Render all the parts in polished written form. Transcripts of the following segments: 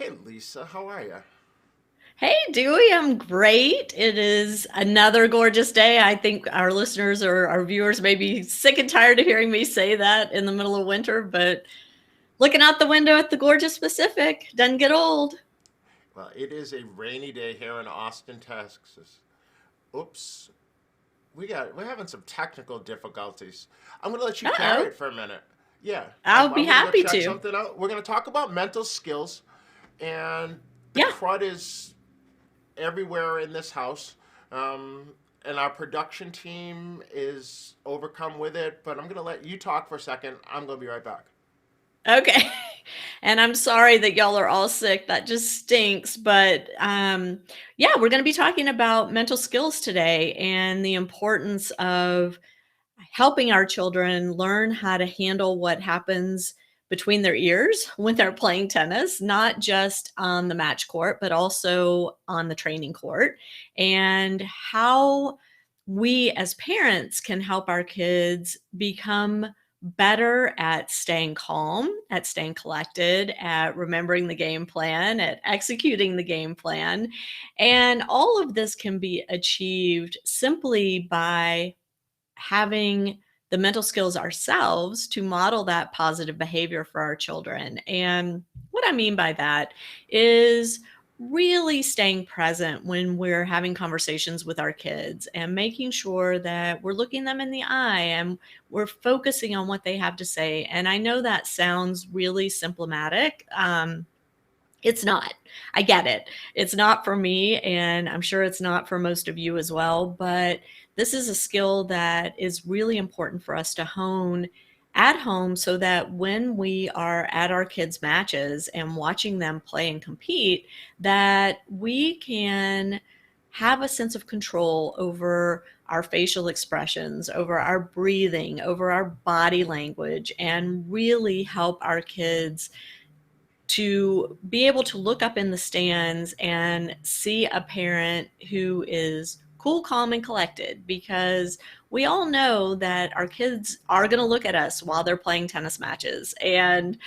Hey Lisa, how are you? Hey, Dewey, I'm great. It is another gorgeous day. I think our listeners or our viewers may be sick and tired of hearing me say that in the middle of winter, but looking out the window at the gorgeous Pacific doesn't get old. Well, it is a rainy day here in Austin, Texas. Oops, we're having some technical difficulties. I'm gonna let you carry Uh-oh. it for a minute. Yeah, I'll be I'm gonna go happy check to. something out. We're gonna talk about mental skills, and the Yeah. crud is everywhere in this house. And our production team is overcome with it, but I'm gonna let you talk for a second. I'm gonna be right back. Okay. And I'm sorry that y'all are all sick. That just stinks. But yeah, we're going to be talking about mental skills today and the importance of helping our children learn how to handle what happens between their ears when they're playing tennis, not just on the match court, but also on the training court, and how we as parents can help our kids become better at staying calm, at staying collected, at remembering the game plan, at executing the game plan. And all of this can be achieved simply by having the mental skills ourselves to model that positive behavior for our children. And what I mean by that is really staying present when we're having conversations with our kids and making sure that we're looking them in the eye and we're focusing on what they have to say. And I know that sounds really symptomatic. It's not. I get it. It's not for me, and I'm sure it's not for most of you as well. But this is a skill that is really important for us to hone at home so that when we are at our kids' matches and watching them play and compete, that we can have a sense of control over our facial expressions, over our breathing, over our body language, and really help our kids to be able to look up in the stands and see a parent who is cool, calm, and collected, because we all know that our kids are going to look at us while they're playing tennis matches. And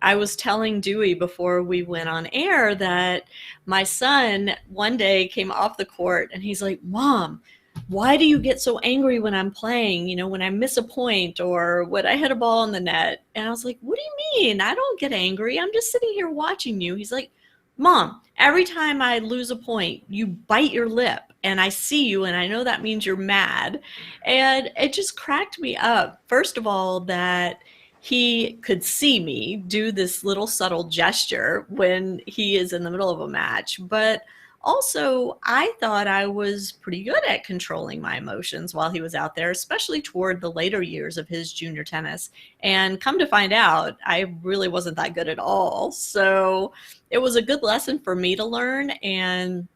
I was telling Dewey before we went on air that my son one day came off the court and he's like, Mom, why do you get so angry when I'm playing? When I miss a point or when I hit a ball in the net. And I was like, What do you mean? I don't get angry. I'm just sitting here watching you. He's like, Mom, every time I lose a point, you bite your lip and I see you and I know that means you're mad. And it just cracked me up. First of all, that he could see me do this little subtle gesture when he is in the middle of a match. But also, I thought I was pretty good at controlling my emotions while he was out there, especially toward the later years of his junior tennis. And come to find out, I really wasn't that good at all. So it was a good lesson for me to learn. And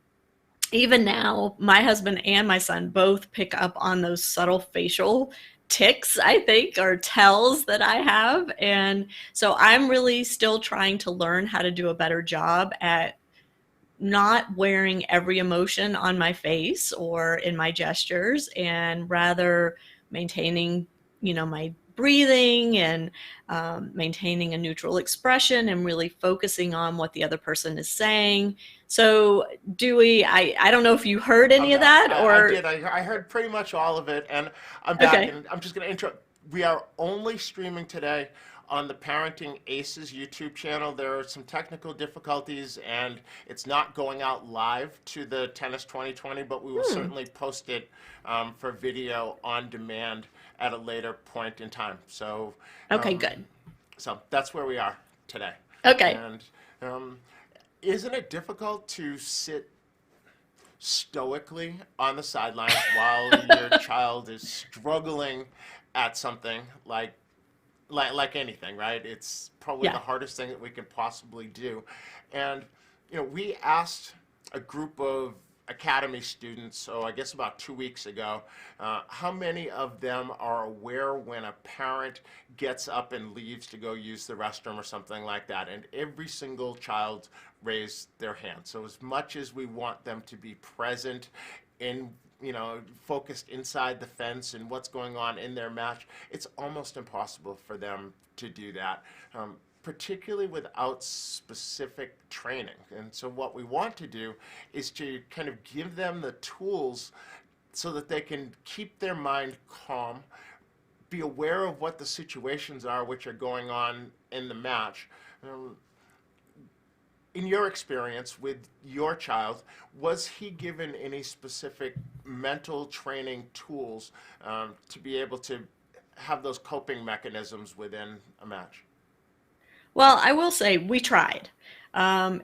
even now, my husband and my son both pick up on those subtle facial ticks, I think, or tells that I have. And so I'm really still trying to learn how to do a better job at not wearing every emotion on my face or in my gestures, and rather maintaining, my breathing and maintaining a neutral expression and really focusing on what the other person is saying. So, Dewey, I don't know if you heard I'm any of back. that I or. did. I heard pretty much all of it, and I'm back. Okay. And I'm just going to intro. We are only streaming today on the Parenting Aces YouTube channel. There are some technical difficulties, and it's not going out live to the Tennis 2020, but we will Hmm. certainly post it for video on demand at a later point in time. Okay, Um, good. so that's where we are today. Okay. And um, isn't it difficult to sit stoically on the sidelines while your child is struggling at something like anything, right? It's probably the Yeah. hardest thing that we can possibly do. And we asked a group of academy students, so I guess about 2 weeks ago, how many of them are aware when a parent gets up and leaves to go use the restroom or something like that. And every single child raised their hand. So as much as we want them to be present in focused inside the fence and what's going on in their match, it's almost impossible for them to do that. particularly without specific training. And so what we want to do is to kind of give them the tools so that they can keep their mind calm, be aware of what the situations are which are going on in the match. Um, in your experience with your child, was he given any specific mental training tools to be able to have those coping mechanisms within a match? Well, I will say we tried.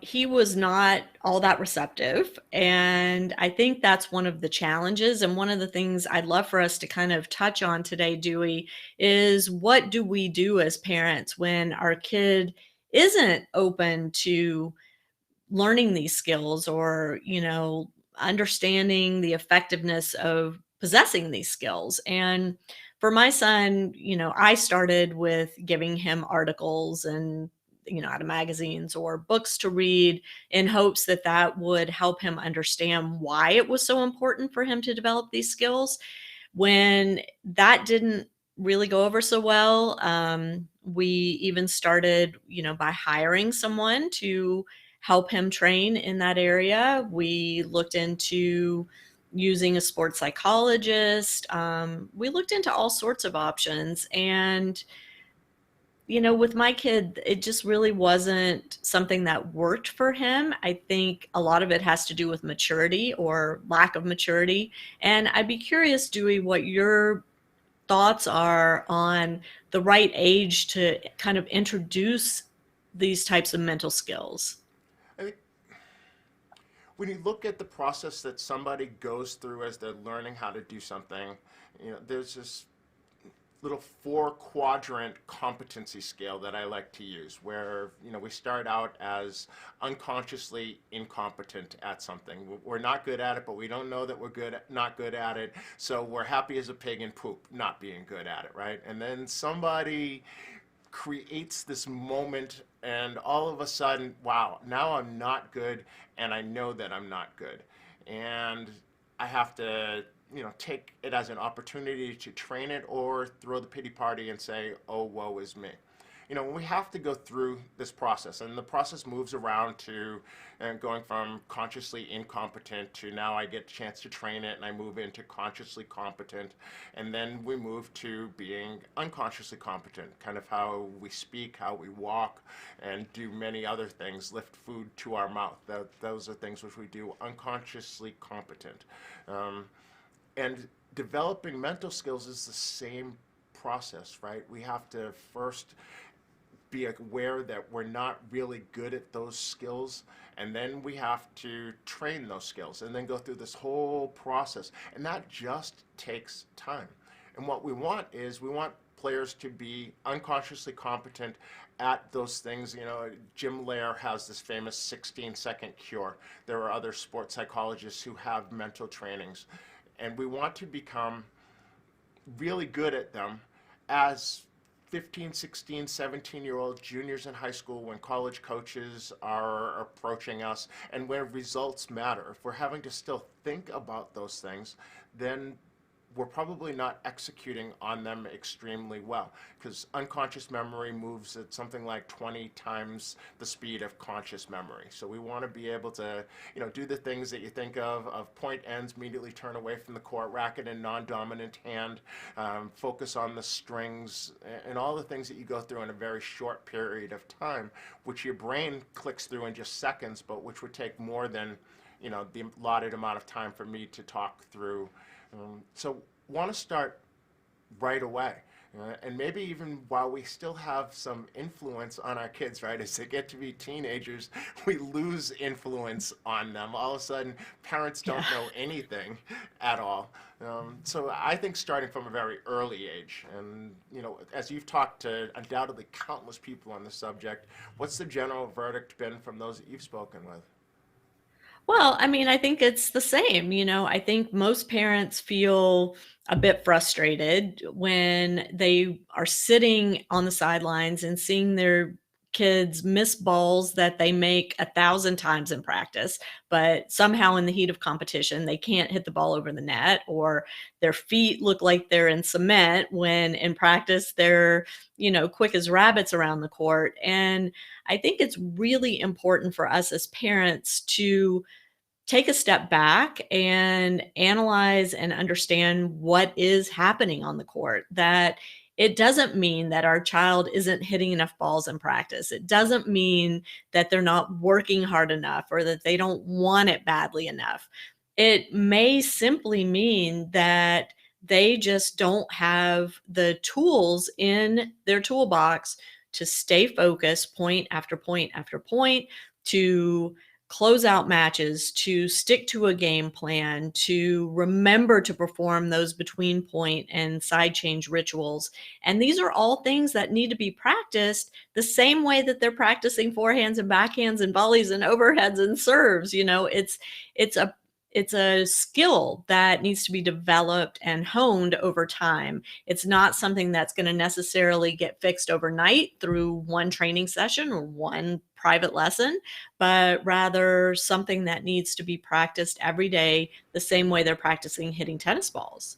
He was not all that receptive. And I think that's one of the challenges. And one of the things I'd love for us to kind of touch on today, Dewey, is what do we do as parents when our kid isn't open to learning these skills or, understanding the effectiveness of possessing these skills. And for my son, I started with giving him articles and out of magazines or books to read in hopes that that would help him understand why it was so important for him to develop these skills. When that didn't really go over so well, we even started, by hiring someone to help him train in that area. We looked into using a sports psychologist. We looked into all sorts of options. And, with my kid, it just really wasn't something that worked for him. I think a lot of it has to do with maturity or lack of maturity. And I'd be curious, Dewey, what your thoughts are on the right age to kind of introduce these types of mental skills. I think when you look at the process that somebody goes through as they're learning how to do something, there's this little four quadrant competency scale that I like to use where we start out as unconsciously incompetent at something. We're not good at it, but we don't know that we're not good at it. So we're happy as a pig in poop not being good at it, right? And then somebody creates this moment and all of a sudden, wow, now I'm not good and I know that I'm not good. And I have to take it as an opportunity to train it or throw the pity party and say, oh, woe is me. We have to go through this process, and the process moves around to going from consciously incompetent to now I get a chance to train it and I move into consciously competent, and then we move to being unconsciously competent, kind of how we speak, how we walk, and do many other things, lift food to our mouth. Those are things which we do unconsciously competent. And developing mental skills is the same process, right? We have to first be aware that we're not really good at those skills, and then we have to train those skills and then go through this whole process. And that just takes time. And what we want is we want players to be unconsciously competent at those things. Jim Lair has this famous 16-second cure. There are other sports psychologists who have mental trainings. And we want to become really good at them as 15, 16, 17-year-old juniors in high school when college coaches are approaching us and where results matter. If we're having to still think about those things, then we're probably not executing on them extremely well, because unconscious memory moves at something like 20 times the speed of conscious memory. So we want to be able to, do the things that you think of point ends, immediately turn away from the court, racket and non-dominant hand, focus on the strings, and all the things that you go through in a very short period of time, which your brain clicks through in just seconds, but which would take more than, the allotted amount of time for me to talk through. So want to start right away. And maybe even while we still have some influence on our kids, right? As they get to be teenagers, we lose influence on them. All of a sudden, parents don't know anything at all. So I think starting from a very early age, and as you've talked to undoubtedly countless people on the subject, what's the general verdict been from those that you've spoken with? Well, I mean, I think it's the same. I think most parents feel a bit frustrated when they are sitting on the sidelines and seeing their kids miss balls that they make 1,000 times in practice, but somehow in the heat of competition, they can't hit the ball over the net, or their feet look like they're in cement when in practice they're, quick as rabbits around the court. And I think it's really important for us as parents to take a step back and analyze and understand what is happening on the court. That it doesn't mean that our child isn't hitting enough balls in practice. It doesn't mean that they're not working hard enough or that they don't want it badly enough. It may simply mean that they just don't have the tools in their toolbox to stay focused point after point after point, to close out matches, to stick to a game plan, to remember to perform those between point and side change rituals. And these are all things that need to be practiced the same way that they're practicing forehands and backhands and volleys and overheads and serves. It's a skill that needs to be developed and honed over time. It's not something that's going to necessarily get fixed overnight through one training session or one private lesson, but rather something that needs to be practiced every day, the same way they're practicing hitting tennis balls.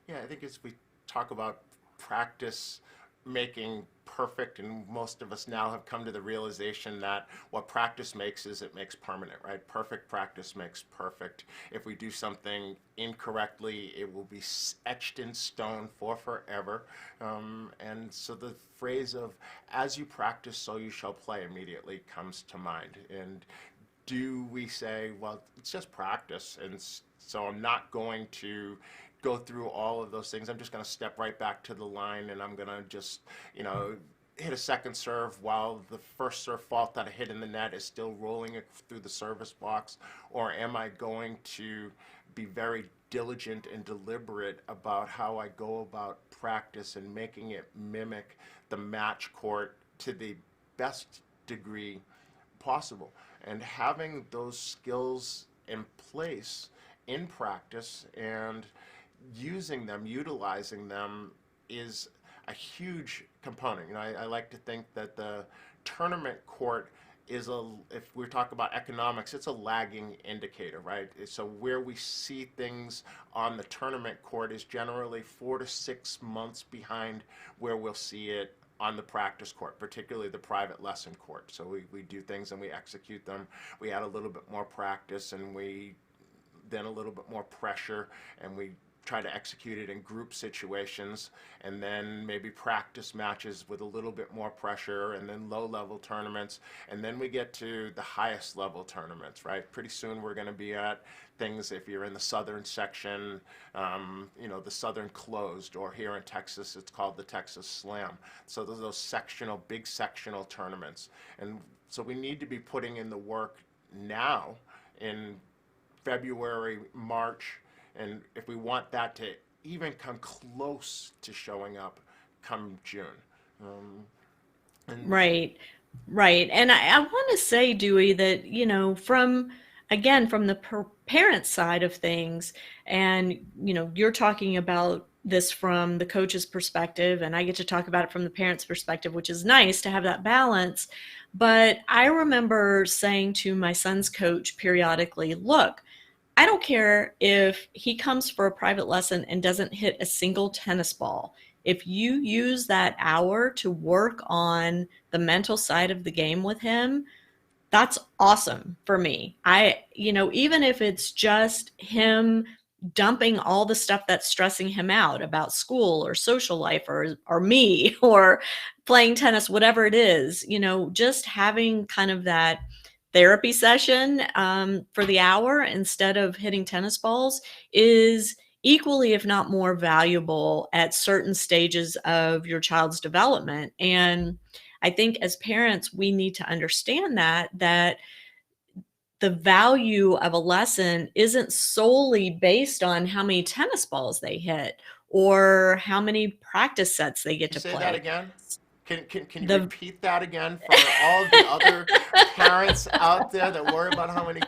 Yeah, I think as we talk about practice making perfect, and most of us now have come to the realization that what practice makes is it makes permanent, right? Perfect practice makes perfect. If we do something incorrectly, it will be etched in stone for forever. And so the phrase of "as you practice, so you shall play" immediately comes to mind. And do we say, well, it's just practice, and so I'm not going to go through all of those things. I'm just going to step right back to the line, and I'm going to just, hit a second serve while the first serve fault that I hit in the net is still rolling it through the service box? Or am I going to be very diligent and deliberate about how I go about practice and making it mimic the match court to the best degree possible? And having those skills in place in practice and utilizing them is a huge component. I like to think that the tournament court is if we're talking about economics, it's a lagging indicator, right? So where we see things on the tournament court is generally 4 to 6 months behind where we'll see it on the practice court, particularly the private lesson court. So we do things and we execute them. We add a little bit more practice, and then a little bit more pressure, and we try to execute it in group situations, and then maybe practice matches with a little bit more pressure, and then low-level tournaments, and then we get to the highest level tournaments, right? Pretty soon we're going to be at things, if you're in the southern section, the Southern Closed, or here in Texas it's called the Texas Slam. So those big sectional tournaments. And so we need to be putting in the work now in February, March, and if we want that to even come close to showing up come June. Right. And I want to say, Dewey, that, from the parent side of things, and, you're talking about this from the coach's perspective, and I get to talk about it from the parent's perspective, which is nice to have that balance. But I remember saying to my son's coach periodically, look, I don't care if he comes for a private lesson and doesn't hit a single tennis ball. If you use that hour to work on the mental side of the game with him, that's awesome for me. Even if it's just him dumping all the stuff that's stressing him out about school or social life or me or playing tennis, whatever it is, just having kind of that therapy session for the hour instead of hitting tennis balls is equally, if not more, valuable at certain stages of your child's development. And I think as parents, we need to understand that the value of a lesson isn't solely based on how many tennis balls they hit or how many practice sets they get to Say play. that again? Can you repeat that again for all the other parents out there that worry about how many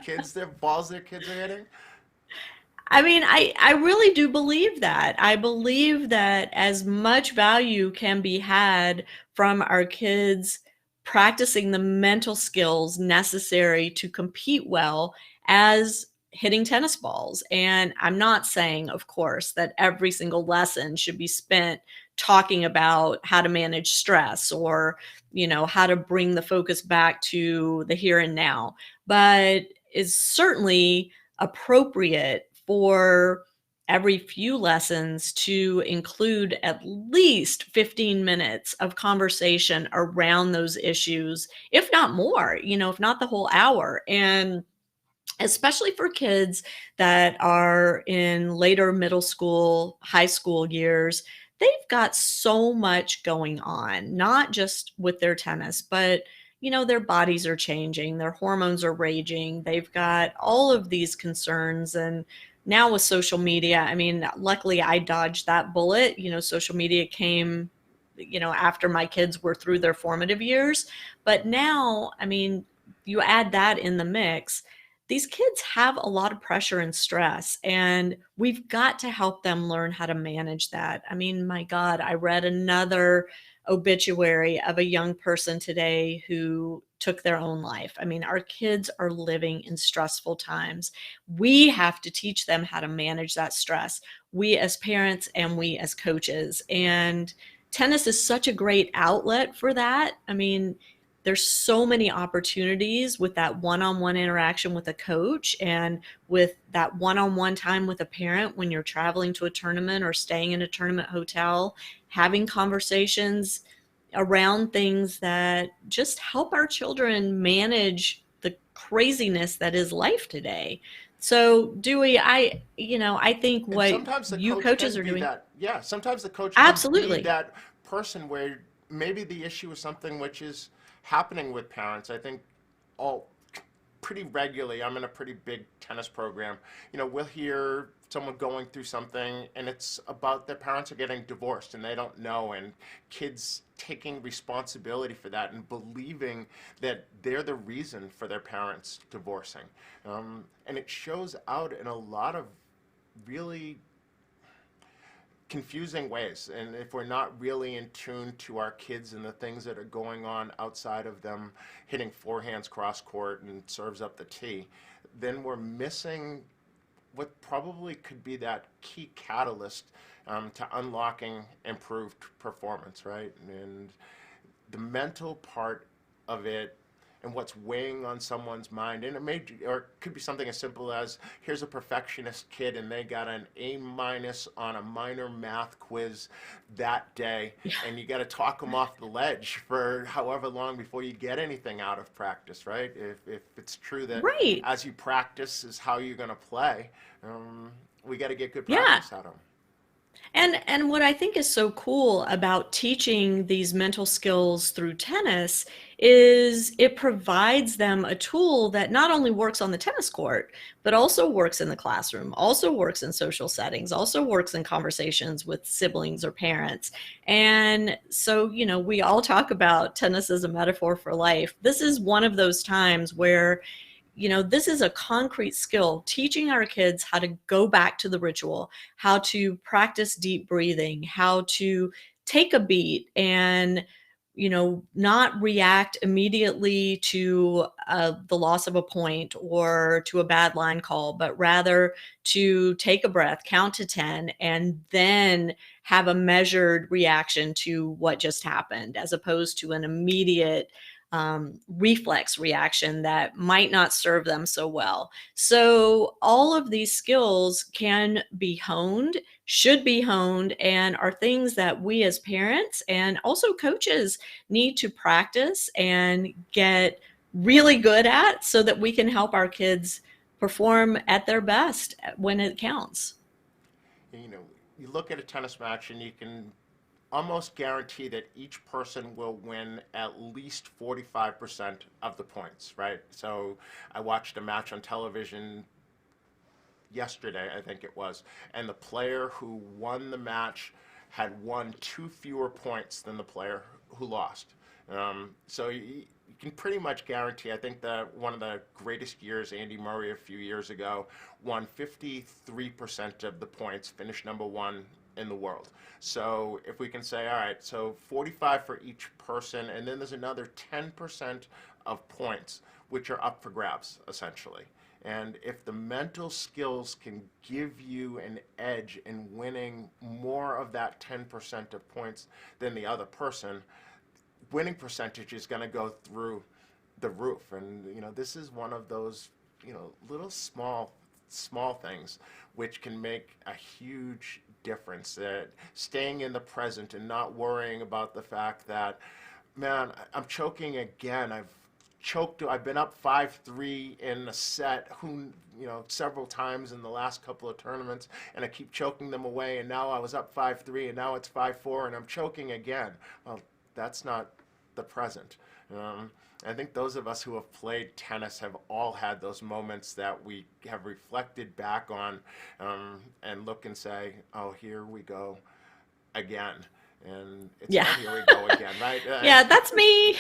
balls their kids are hitting? I really do believe that. I believe that as much value can be had from our kids practicing the mental skills necessary to compete well as hitting tennis balls. And I'm not saying, of course, that every single lesson should be spent talking about how to manage stress or, how to bring the focus back to the here and now, but is certainly appropriate for every few lessons to include at least 15 minutes of conversation around those issues, if not more, if not the whole hour. And especially for kids that are in later middle school, high school years, they've got so much going on, not just with their tennis, but their bodies are changing, their hormones are raging, they've got all of these concerns. And now with social media, I mean, luckily I dodged that bullet. Social media came, after my kids were through their formative years. But now, I mean, you add that in the mix, these kids have a lot of pressure and stress, and we've got to help them learn how to manage that. I mean, my God, I read another obituary of a young person today who took their own life. I mean, our kids are living in stressful times. We have to teach them how to manage that stress, we as parents and we as coaches. And tennis is such a great outlet for that. I mean, there's so many opportunities with that one-on-one interaction with a coach and with that one-on-one time with a parent when you're traveling to a tournament or staying in a tournament hotel, having conversations around things that just help our children manage the craziness that is life today. So, Dewey, I think And what sometimes the you coach coaches can are be doing, that, yeah, sometimes the coach can be absolutely. that person where maybe the issue is something which is happening with parents. I think all pretty regularly, I'm in a pretty big tennis program. We'll hear someone going through something and it's about their parents are getting divorced and they don't know, and kids taking responsibility for that and believing that they're the reason for their parents divorcing. And it shows out in a lot of really confusing ways. And if we're not really in tune to our kids and the things that are going on outside of them hitting forehands cross court and serves up the tee, then we're missing what probably could be that key catalyst to unlocking improved performance, right? And the mental part of it and what's weighing on someone's mind. And or it could be something as simple as here's a perfectionist kid and they got an A minus on a minor math quiz that day, Yeah. and you got to talk them off the ledge for however long before you get anything out of practice, right? If it's true that Right. as you practice is how you're going to play, we got to get good Yeah. practice out of them. And what I think is so cool about teaching these mental skills through tennis is it provides them a tool that not only works on the tennis court, but also works in the classroom, also works in social settings, also works in conversations with siblings or parents. And so, we all talk about tennis as a metaphor for life. This is one of those times where this is a concrete skill, teaching our kids how to go back to the ritual, how to practice deep breathing, how to take a beat and, not react immediately to the loss of a point or to a bad line call, but rather to take a breath, count to 10, and then have a measured reaction to what just happened, as opposed to an immediate reflex reaction that might not serve them so well. So, all of these skills can be honed, should be honed, and are things that we as parents and also coaches need to practice and get really good at so that we can help our kids perform at their best when it counts. you know, you look at a tennis match and you can almost guarantee that each person will win at least 45% of the points, right? So I watched a match on television yesterday, I think it was, and the player who won the match had won two fewer points than the player who lost. So you can pretty much guarantee. I think that one of the greatest years, Andy Murray, a few years ago, won 53% of the points, finished number one in the world. So if we can say, all right, so 45 for each person, and then there's another 10% of points, which are up for grabs, essentially. And if the mental skills can give you an edge in winning more of that 10% of points than the other person, winning percentage is going to go through the roof. And this is one of those little small things which can make a huge difference. That staying in the present and not worrying about the fact that, man, I'm choking again. I've been up 5-3 in a set, several times in the last couple of tournaments, and I keep choking them away, and now I was up 5-3, and now it's 5-4, and I'm choking again. Well, that's not the present. I think those of us who have played tennis have all had those moments that we have reflected back on, and look and say, oh, here we go again. And it's Yeah. oh, here we go again, right? Yeah, that's me.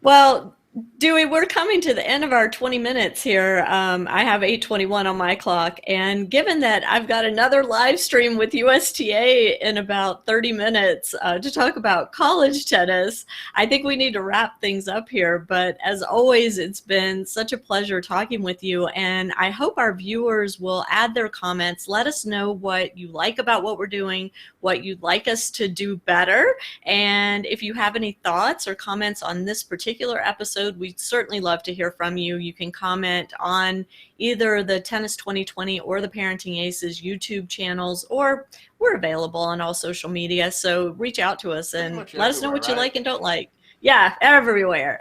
Well, Dewey, we're coming to the end of our 20 minutes here. I have 8:21 on my clock, and given that I've got another live stream with USTA in about 30 minutes to talk about college tennis, I think we need to wrap things up here. But as always, it's been such a pleasure talking with you, and I hope our viewers will add their comments. Let us know what you like about what we're doing, what you'd like us to do better, and if you have any thoughts or comments on this particular episode, we'd certainly love to hear from you. You can comment on either the Tennis 2020 or the Parenting Aces YouTube channels, or we're available on all social media. So reach out to us and let us know what you like and don't like. Yeah, everywhere.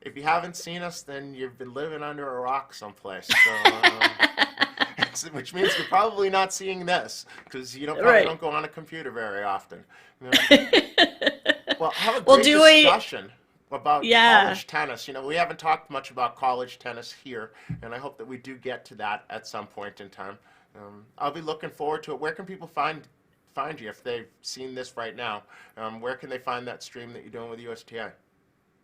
If you haven't seen us, then you've been living under a rock someplace. So, which means you're probably not seeing this, because you probably don't go on a computer very often. Well, have a great discussion about college tennis. We haven't talked much about college tennis here, and I hope that we do get to that at some point in time. I'll be looking forward to it. Where can people find you if they've seen this right now? Where can they find that stream that you're doing with USTA?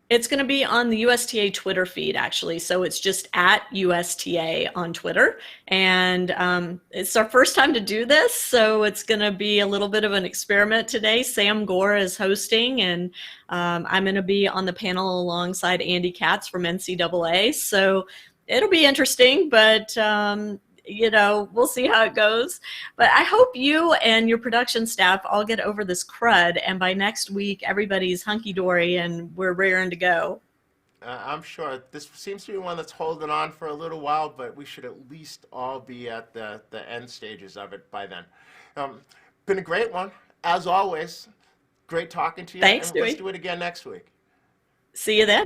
It's going to be on the USTA Twitter feed, actually. So it's just at USTA on Twitter. And it's our first time to do this, so it's going to be a little bit of an experiment today. Sam Gore is hosting, and I'm going to be on the panel alongside Andy Katz from NCAA. So it'll be interesting, but we'll see how it goes. But I hope you and your production staff all get over this crud, and by next week, everybody's hunky-dory and we're raring to go. I'm sure this seems to be one that's holding on for a little while, but we should at least all be at the end stages of it by then. Been a great one, as always. Great talking to you. Thanks, and Dewey. Let's do it again next week. See you then.